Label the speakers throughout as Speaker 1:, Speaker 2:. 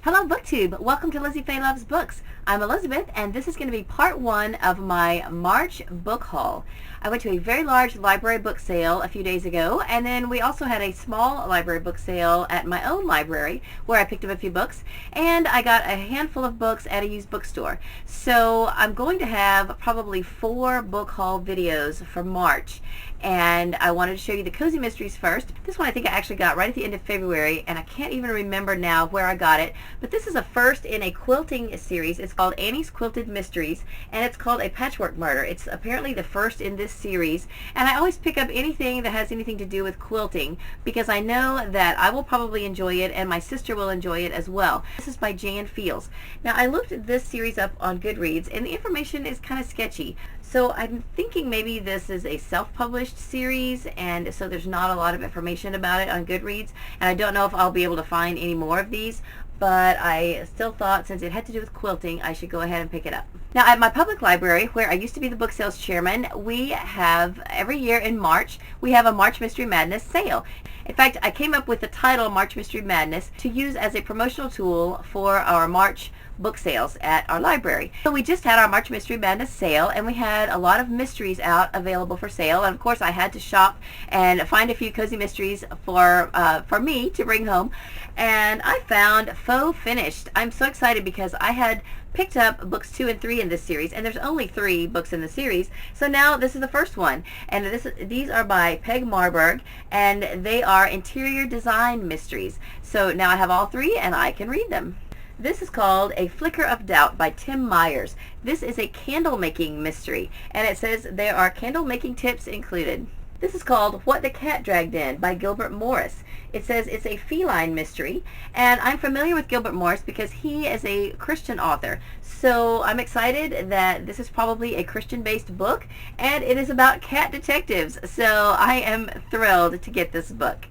Speaker 1: Hello BookTube! Welcome to Lizzie Faye Loves Books. I'm Elizabeth and this is going to be part one of my March book haul. I went to a very large library book sale a few days ago, and then we also had a small library book sale at my own library where I picked up a few books, and I got a handful of books at a used bookstore. So I'm going to have probably 4 book haul videos for March. And I wanted to show you the Cozy Mysteries first. This one I think I actually got right at the end of February, and I can't even remember now where I got it. But this is a first in a quilting series. It's called Annie's Quilted Mysteries, and it's called a Patchwork Murder. It's apparently the first in this series, and I always pick up anything that has anything to do with quilting because I know that I will probably enjoy it, and my sister will enjoy it as well. This is by Jan Fields. Now, I looked this series up on Goodreads, and the information is kind of sketchy. So I'm thinking maybe this is a self-published series, and so there's not a lot of information about it on Goodreads, and I don't know if I'll be able to find any more of these, but I still thought since it had to do with quilting, I should go ahead and pick it up. Now, at my public library, where I used to be the book sales chairman, we have, every year in March, we have a March Mystery Madness sale. In fact, I came up with the title March Mystery Madness to use as a promotional tool for our March book sales at our library. So we just had our March Mystery Madness sale, and we had a lot of mysteries out available for sale, and of course I had to shop and find a few cozy mysteries for me to bring home, and I found Faux Finished. I'm so excited because I had picked up books 2 and 3 in this series, and there's only 3 books in the series, so now this is the first one, and these are by Peg Marburg, and they are interior design mysteries. So now I have all 3 and I can read them. This is called A Flicker of Doubt by Tim Myers. This is a candle making mystery, and it says there are candle making tips included. This is called What the Cat Dragged In by Gilbert Morris. It says it's a feline mystery, and I'm familiar with Gilbert Morris because he is a Christian author. So I'm excited that this is probably a Christian-based book, and it is about cat detectives. So I am thrilled to get this book.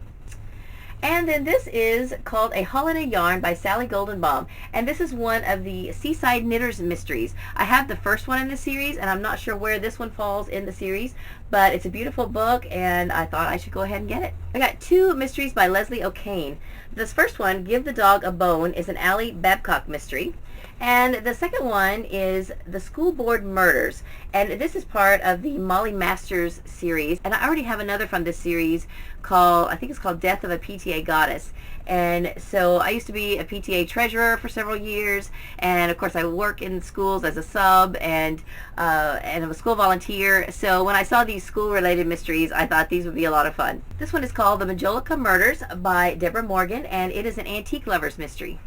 Speaker 1: And then this is called A Holiday Yarn by Sally Goldenbaum, and this is one of the Seaside Knitters mysteries. I have the first one in the series, and I'm not sure where this one falls in the series, but it's a beautiful book, and I thought I should go ahead and get it. I got 2 mysteries by Leslie O'Kane. This first one, Give the Dog a Bone, is an Allie Babcock mystery. And the second one is The School Board Murders, and this is part of the Molly Masters series, and I already have another from this series called, I think it's called Death of a PTA Goddess. And so I used to be a PTA treasurer for several years, and of course I work in schools as a sub, and I'm a school volunteer. So when I saw these school-related mysteries, I thought these would be a lot of fun. This one is called The Majolica Murders by Deborah Morgan, and it is an antique lovers mystery.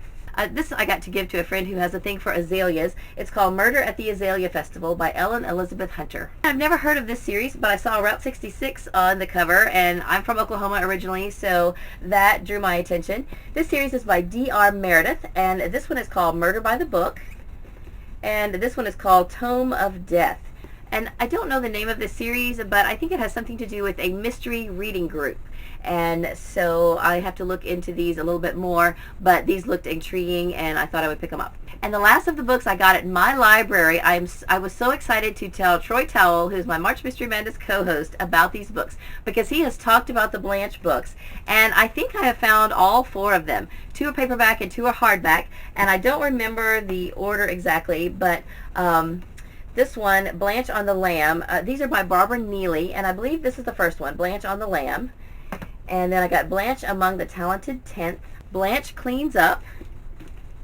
Speaker 1: This I got to give to a friend who has a thing for azaleas. It's called Murder at the Azalea Festival by Ellen Elizabeth Hunter. I've never heard of this series, but I saw Route 66 on the cover, and I'm from Oklahoma originally, so that drew my attention. This series is by D.R. Meredith, and this one is called Murder by the Book, and this one is called Tome of Death. And I don't know the name of this series, but I think it has something to do with a mystery reading group. And so I have to look into these a little bit more, but these looked intriguing, and I thought I would pick them up. And the last of the books I got at my library, I was so excited to tell Troy Towell, who's my March Mystery Madness co-host, about these books, because he has talked about the Blanche books, and I think I have found all 4 of them. 2 are paperback and 2 are hardback, and I don't remember the order exactly, but this one, Blanche on the Lamb, these are by Barbara Neely, and I believe this is the first one, Blanche on the Lamb. And then I got Blanche Among the Talented 10th, Blanche Cleans Up,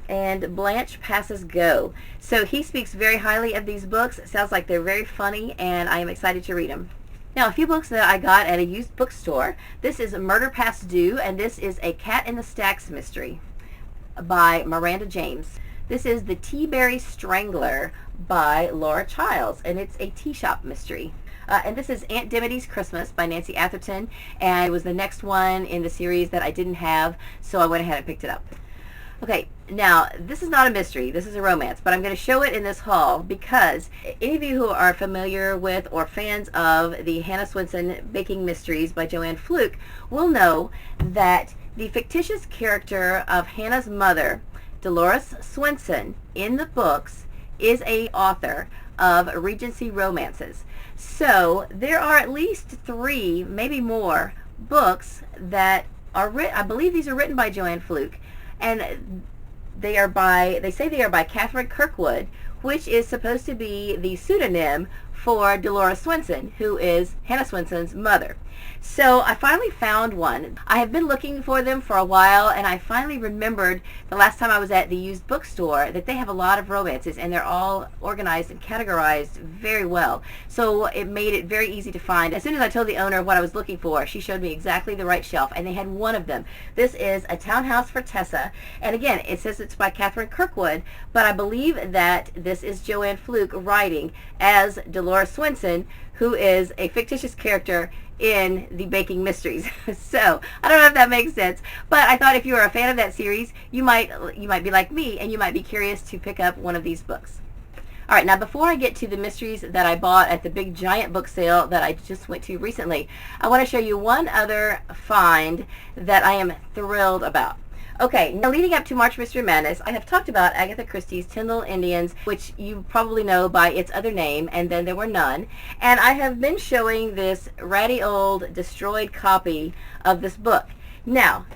Speaker 1: and Blanche Passes Go. So he speaks very highly of these books. It sounds like they're very funny, and I am excited to read them. Now, a few books that I got at a used bookstore. This is Murder Past Due, and this is a Cat in the Stacks mystery by Miranda James. This is The Teaberry Strangler by Laura Childs, and it's a tea shop mystery. And this is Aunt Dimity's Christmas by Nancy Atherton, and it was the next one in the series that I didn't have, so I went ahead and picked it up. Okay, now this is not a mystery, this is a romance, but I'm going to show it in this haul because any of you who are familiar with or fans of the Hannah Swenson Baking Mysteries by Joanne Fluke will know that the fictitious character of Hannah's mother, Dolores Swenson, in the books is a author of Regency romances. So there are at least 3, maybe more, books that are written. I believe these are written by Joanne Fluke, and they say they are by Catherine Kirkwood, which is supposed to be the pseudonym for Dolores Swenson, who is Hannah Swenson's mother. So I finally found one. I have been looking for them for a while, and I finally remembered the last time I was at the used bookstore that they have a lot of romances, and they're all organized and categorized very well. So it made it very easy to find. As soon as I told the owner what I was looking for, she showed me exactly the right shelf, and they had one of them. This is A Townhouse for Tessa, and again, it says it's by Catherine Kirkwood, but I believe that this is Joanne Fluke writing as Dolores Swenson, who is a fictitious character in the Baking Mysteries. So I don't know if that makes sense, but I thought if you are a fan of that series, you might be like me, and you might be curious to pick up one of these books. All right, now before I get to the mysteries that I bought at the big giant book sale that I just went to recently, I want to show you one other find that I am thrilled about. Okay, now leading up to March Mystery Madness, I have talked about Agatha Christie's Tyndall Indians, which you probably know by its other name, And Then There Were None. And I have been showing this ratty old destroyed copy of this book. Now,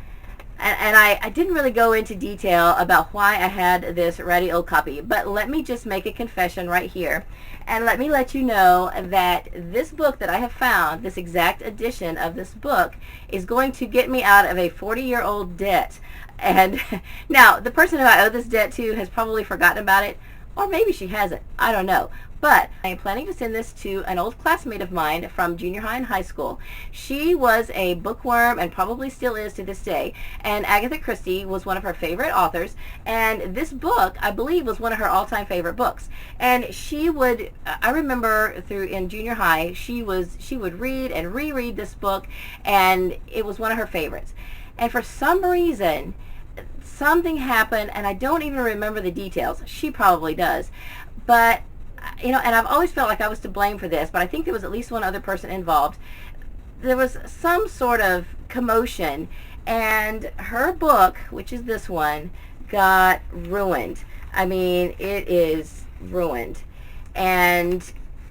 Speaker 1: and I didn't really go into detail about why I had this ratty old copy, but let me just make a confession right here. And let me let you know that this book that I have found, this exact edition of this book, is going to get me out of a 40-year-old debt. And now, the person who I owe this debt to has probably forgotten about it, or maybe she hasn't. I don't know. But I am planning to send this to an old classmate of mine from junior high and high school. She was a bookworm and probably still is to this day. And Agatha Christie was one of her favorite authors. And this book, I believe, was one of her all-time favorite books. And she would, I remember in junior high, she would read and reread this book, and it was one of her favorites. And for some reason, something happened, and I don't even remember the details. She probably does. But and I've always felt like I was to blame for this, but I think there was at least one other person involved. There was some sort of commotion, and her book, which is this one, got ruined. I mean, it is ruined. And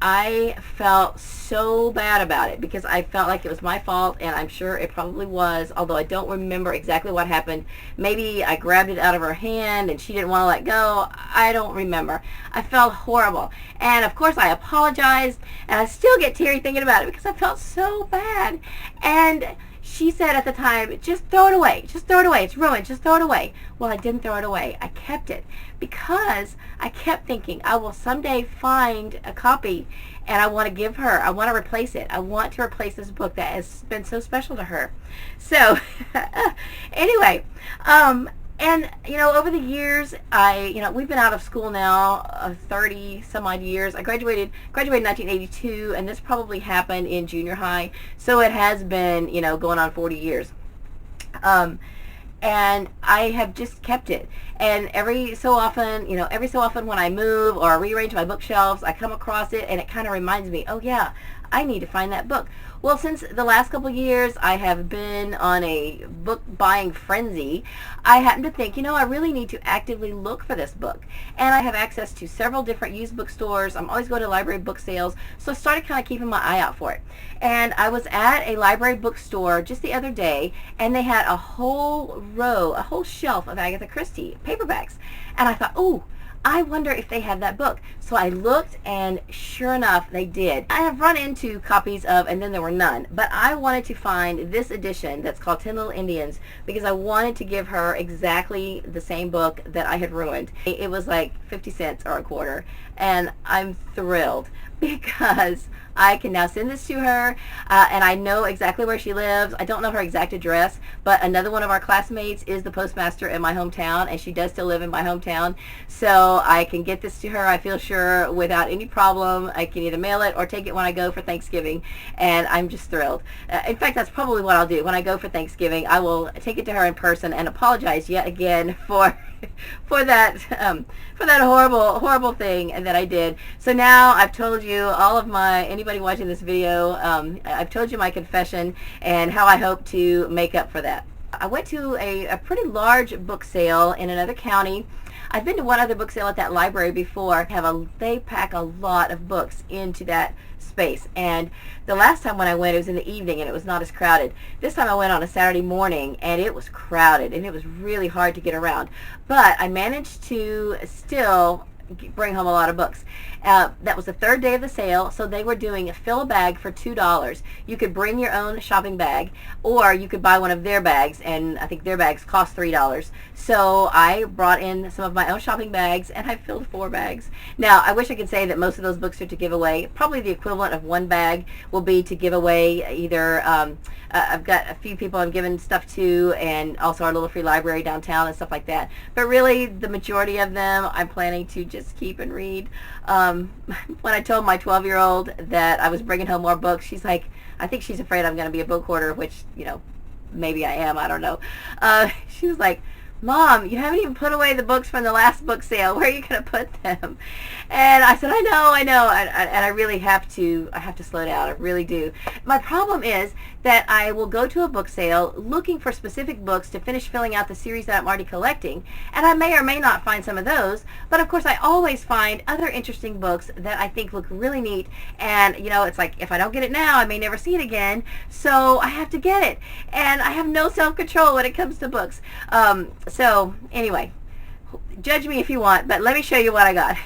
Speaker 1: I felt so bad about it because I felt like it was my fault, and I'm sure it probably was, although I don't remember exactly what happened. Maybe I grabbed it out of her hand and she didn't want to let go. I don't remember. I felt horrible. And of course I apologized, and I still get teary thinking about it because I felt so bad. And she said at the time, just throw it away. Just throw it away. It's ruined. Just throw it away. Well, I didn't throw it away. I kept it because I kept thinking I will someday find a copy, and I want to give her. I want to replace it. I want to replace this book that has been so special to her. So anyway, and over the years, we've been out of school now 30 some odd years. I graduated in 1982, and this probably happened in junior high. So it has been, going on 40 years. And I have just kept it. And every so often when I move or rearrange my bookshelves, I come across it, and it kind of reminds me, oh yeah, I need to find that book. Well, since the last couple of years I have been on a book buying frenzy, I happen to think, I really need to actively look for this book. And I have access to several different used bookstores. I'm always going to library book sales, so I started kind of keeping my eye out for it. And I was at a library bookstore just the other day, and they had a whole shelf of Agatha Christie paperbacks. And I thought, oh, I wonder if they have that book. So I looked, and sure enough, they did. I have run into copies of And Then There Were None, but I wanted to find this edition that's called Tyndall Indians because I wanted to give her exactly the same book that I had ruined. It was like 50 cents or a quarter, and I'm thrilled because I can now send this to her, and I know exactly where she lives. I don't know her exact address, but another one of our classmates is the postmaster in my hometown, and she does still live in my hometown, so I can get this to her, I feel sure, without any problem. I can either mail it or take it when I go for Thanksgiving, and I'm just thrilled. In fact, that's probably what I'll do. When I go for Thanksgiving, I will take it to her in person and apologize yet again for that horrible thing that I did. So now I've told you anybody watching this video, I've told you my confession and how I hope to make up for that. I went to a pretty large book sale in another county. I've been to one other book sale at that library before. They pack a lot of books into that space. And the last time when I went, it was in the evening and it was not as crowded. This time I went on a Saturday morning and it was crowded and it was really hard to get around. But I managed to still bring home a lot of books. That was the third day of the sale, so they were doing a fill a bag for $2. You could bring your own shopping bag, or you could buy one of their bags, and I think their bags cost $3. So I brought in some of my own shopping bags, and I filled 4 bags. Now, I wish I could say that most of those books are to give away. Probably the equivalent of 1 bag will be to give away either, I've got a few people I've given stuff to, and also our little free library downtown and stuff like that. But really, the majority of them I'm planning to just keep and read. When I told my 12-year-old that I was bringing home more books, she's like, I think she's afraid I'm going to be a book hoarder, which, you know, maybe I am, I don't know. She was like, Mom, you haven't even put away the books from the last book sale. Where are you going to put them? And I said, I know. And I really have to slow down. I really do. My problem is that I will go to a book sale looking for specific books to finish filling out the series that I'm already collecting. And I may or may not find some of those. But of course, I always find other interesting books that I think look really neat. And, you know, it's like, if I don't get it now, I may never see it again. So I have to get it. And I have no self-control when it comes to books. So anyway, judge me if you want, but let me show you what I got.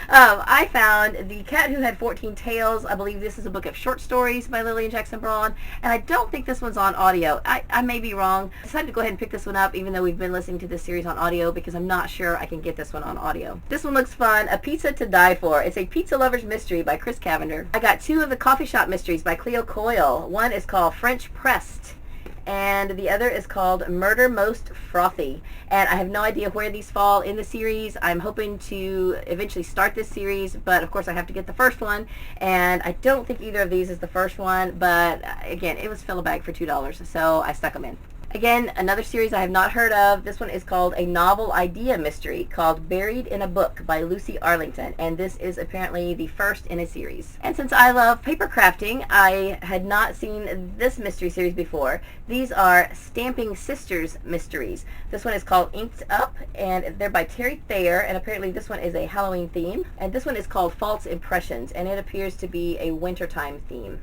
Speaker 1: I found The Cat Who Had 14 Tails. I believe this is a book of short stories by Lillian Jackson Braun, and I don't think this one's on audio. I may be wrong. I decided to go ahead and pick this one up, even though we've been listening to this series on audio, because I'm not sure I can get this one on audio. This one looks fun. A Pizza to Die For. It's a pizza lover's mystery by Chris Cavender. I got 2 of the coffee shop mysteries by Cleo Coyle. One is called French Pressed, and the other is called Murder Most Frothy. And I have no idea where these fall in the series. I'm hoping to eventually start this series, but of course I have to get the first one, and I don't think either of these is the first one, but again, it was fill a bag for $2, so I stuck them in. Again, another series I have not heard of. This one is called A Novel Idea Mystery called Buried in a Book by Lucy Arlington, and this is apparently the first in a series. And since I love paper crafting, I had not seen this mystery series before. These are Stamping Sisters mysteries. This one is called Inked Up, and they're by Terry Thayer, and apparently this one is a Halloween theme. And this one is called False Impressions, and it appears to be a wintertime theme.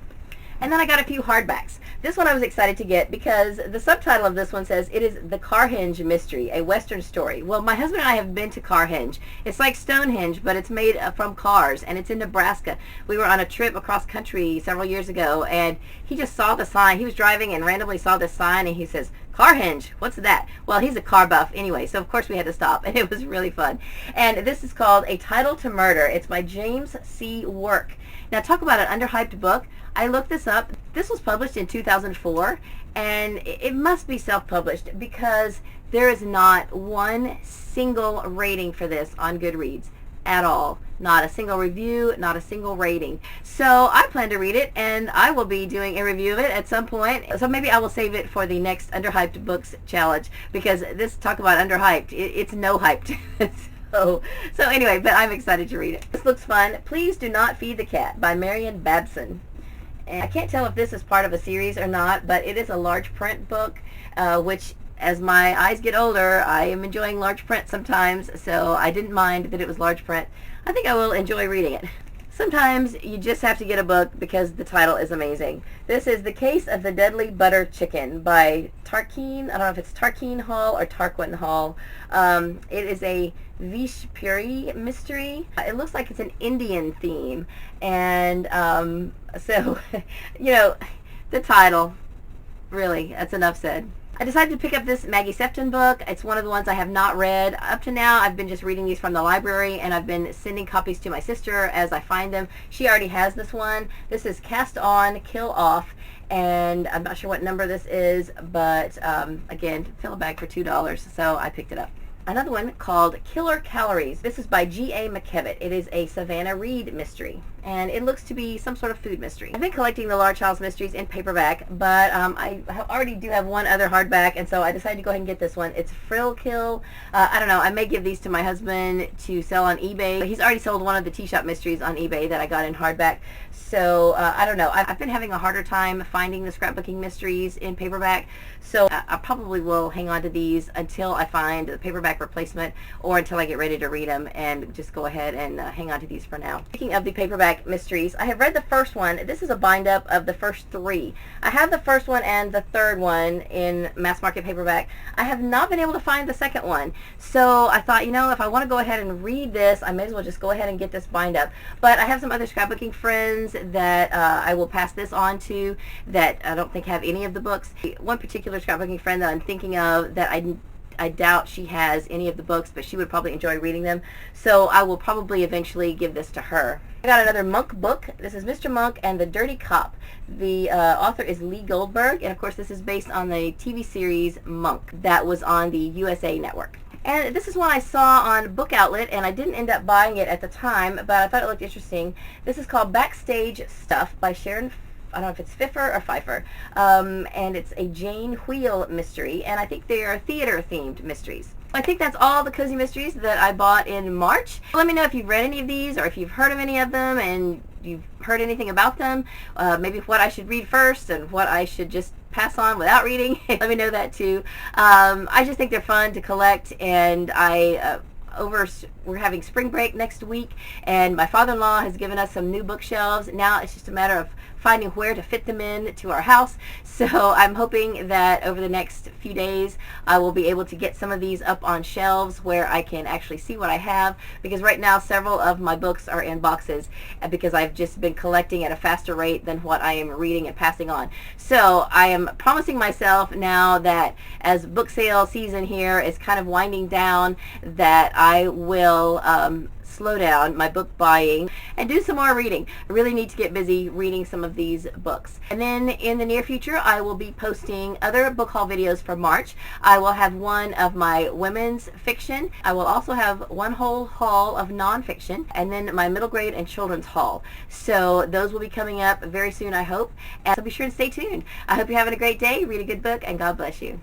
Speaker 1: And then I got a few hardbacks. This one I was excited to get because the subtitle of this one says it is The Carhenge Mystery, a Western story. Well, my husband and I have been to Carhenge. It's like Stonehenge, but it's made from cars, and it's in Nebraska. We were on a trip across country several years ago, and he just saw the sign. He was driving and randomly saw this sign, and he says, Carhenge, what's that? Well, he's a car buff anyway, so of course we had to stop, and it was really fun. And this is called A Title to Murder. It's by James C. Work. Now, talk about an underhyped book. I looked this up. This was published in 2004, and it must be self-published because there is not one single rating for this on Goodreads at all. Not a single review, not a single rating. So I plan to read it, and I will be doing a review of it at some point. So maybe I will save it for the next Underhyped Books challenge, because this, talk about underhyped, it's no hyped. So anyway, but I'm excited to read it. This looks fun. Please Do Not Feed the Cat by Marion Babson. And I can't tell if this is part of a series or not, but it is a large print book, which as my eyes get older, I am enjoying large print sometimes, so I didn't mind that it was large print. I think I will enjoy reading it. Sometimes you just have to get a book because the title is amazing. This is The Case of the Deadly Butter Chicken by Tarquin. I don't know if it's Tarquin Hall or Tarquin Hall. It is a Vishpuri mystery. It looks like it's an Indian theme. And so, you know, the title, really, that's enough said. I decided to pick up this Maggie Sefton book. It's one of the ones I have not read. Up to now, I've been just reading these from the library, and I've been sending copies to my sister as I find them. She already has this one. This is Cast On, Kill Off, and I'm not sure what number this is, but again, fill a bag for $2, so I picked it up. Another one called Killer Calories. This is by G.A. McKevitt. It is a Savannah Reed mystery, and it looks to be some sort of food mystery. I've been collecting the Large House mysteries in paperback, but I already do have one other hardback, and so I decided to go ahead and get this one. It's Frill Kill. I don't know. I may give these to my husband to sell on eBay. He's already sold one of the Tea Shop mysteries on eBay that I got in hardback, so I don't know. I've been having a harder time finding the scrapbooking mysteries in paperback, so I probably will hang on to these until I find the paperback replacement, or until I get ready to read them, and just go ahead and hang on to these for now. Speaking of the paperback, paperback mysteries. I have read the first one. This is a bind-up of the first 3. I have the first one and the third one in mass market paperback. I have not been able to find the second one. So I thought, if I want to go ahead and read this, I may as well just go ahead and get this bind-up. But I have some other scrapbooking friends that I will pass this on to that I don't think have any of the books. One particular scrapbooking friend that I'm thinking of that I doubt she has any of the books, but she would probably enjoy reading them. So I will probably eventually give this to her. I got another Monk book. This is Mr. Monk and the Dirty Cop. The author is Lee Goldberg, and of course this is based on the TV series Monk that was on the USA Network. And this is one I saw on Book Outlet, and I didn't end up buying it at the time, but I thought it looked interesting. This is called Backstage Stuff by Sharon, I don't know if it's Pfeiffer or Pfeiffer, and it's a Jane Wheel mystery, and I think they are theater-themed mysteries. I think that's all the cozy mysteries that I bought in March. Let me know if you've read any of these, or if you've heard of any of them, and you've heard anything about them, maybe what I should read first, and what I should just pass on without reading. Let me know that too. I just think they're fun to collect, and we're having spring break next week, and my father-in-law has given us some new bookshelves. Now it's just a matter of finding where to fit them in to our house. So I'm hoping that over the next few days I will be able to get some of these up on shelves where I can actually see what I have, because right now several of my books are in boxes because I've just been collecting at a faster rate than what I am reading and passing on. So I am promising myself now that as book sale season here is kind of winding down, that I will slow down my book buying and do some more reading. I really need to get busy reading some of these books. And then in the near future I will be posting other book haul videos for March. I will have one of my women's fiction. I will also have one whole haul of nonfiction, and then my middle grade and children's haul. So those will be coming up very soon, I hope. And so be sure to stay tuned. I hope you're having a great day. Read a good book, and God bless you.